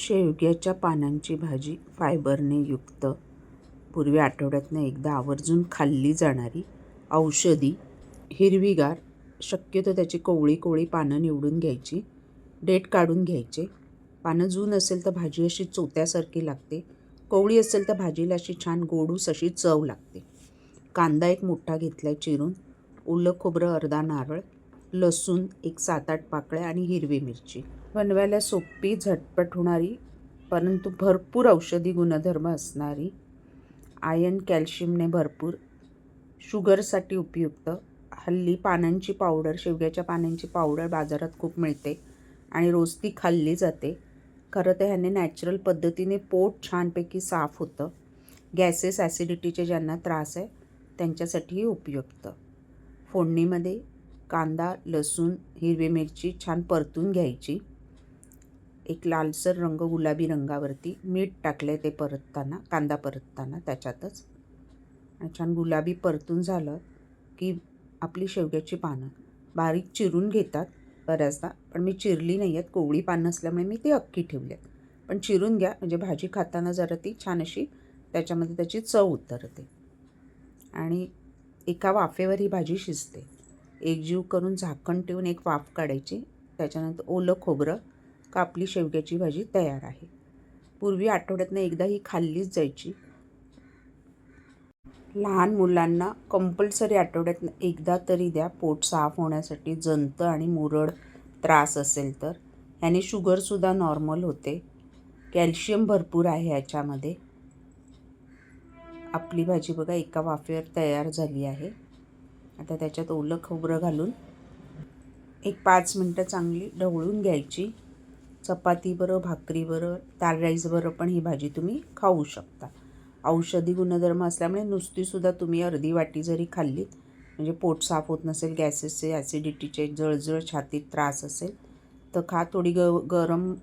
शेवग्याच्या पानांची भाजी फायबरने युक्त, पूर्वी आठवड्यातनं एकदा आवर्जून खाल्ली जाणारी, औषधी, हिरवीगार, शक्यतो त्याची कोवळी कोवळी पानं निवडून घ्यायची, देठ काढून घ्यायचे. पानं जून असेल तर भाजी अशी चोत्यासारखी लागते, कोवळी असेल तर भाजीला अशी छान गोडूस अशी चव लागते. कांदा एक मोठा घेतला आहे चिरून, ओलं खोबरं अर्धा नारळ, लसूण एक 7-8 पाकळ्या आणि हिरवी मिरची. बनवायला सोपी, झटपट होणारी, परंतु भरपूर औषधी गुणधर्म असणारी, आयर्न कॅल्शियमने भरपूर, शुगरसाठी उपयुक्त. हल्ली पानांची पावडर, शेवग्याच्या पानांची पावडर बाजारात खूप मिळते आणि रोज ती खाल्ली जाते. खरं तर ह्याने नॅचरल पद्धतीने पोट छानपैकी साफ होतं. गॅसेस, ॲसिडिटीचे ज्यांना त्रास आहे त्यांच्यासाठीही उपयुक्त. फोडणीमध्ये कांदा, लसूण, हिरवी मिरची छान परतून घ्यायची. एक लालसर रंग, गुलाबी रंगावरती मीठ टाकले ते परतताना, कांदा परतताना त्याच्यातच, आणि छान गुलाबी परतून झालं की आपली शेवग्याची पानं बारीक चिरून घेतात बऱ्याचदा, पण मी चिरली नाही आहेत, कोवळी पानं असल्यामुळे मी ती अख्खी ठेवली आहेत. पण चिरून घ्या म्हणजे भाजी खाताना जरा ती छान अशी त्याच्यामध्ये त्याची चव उतरते आणि एका वाफेवर ही भाजी शिजते. एकजीव करून झाकण ठेवून एक वाफ काढायची, त्याच्यानंतर ओलं खोबरं का आपली शेवग्याची भाजी तयार आहे. पूर्वी आठवड्यातनं एकदा ही खाल्लीच जायची. लहान मुलांना कंपल्सरी आठवड्यातनं एकदा तरी द्या, पोट साफ होण्यासाठी. जंत आणि मुरड त्रास असेल तर ह्याने शुगरसुद्धा नॉर्मल होते. कॅल्शियम भरपूर आहे ह्याच्यामध्ये. आपली भाजी बघा एका वाफेवर तयार झाली आहे. आता त्याच्यात ओलं खोबरं घालून एक 5 मिनटं चांगली ढवळून घ्यायची. चपातीबरोबर, भाकरीबरोबर, दाल राईसबरोबर पण ही भाजी तुम्ही खाऊ शकता. औषधी गुणधर्म असल्यामुळे नुसतीसुद्धा तुम्ही अर्धी वाटी जरी खाल्लीत, म्हणजे पोट साफ होत नसेल, गॅसेसचे, ॲसिडिटीचे, जळजळ, छातीत त्रास असेल तर खा. थोडी गरम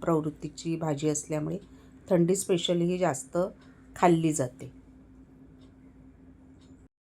प्रवृत्तीची भाजी असल्यामुळे थंडी स्पेशली ही जास्त खाल्ली जाते.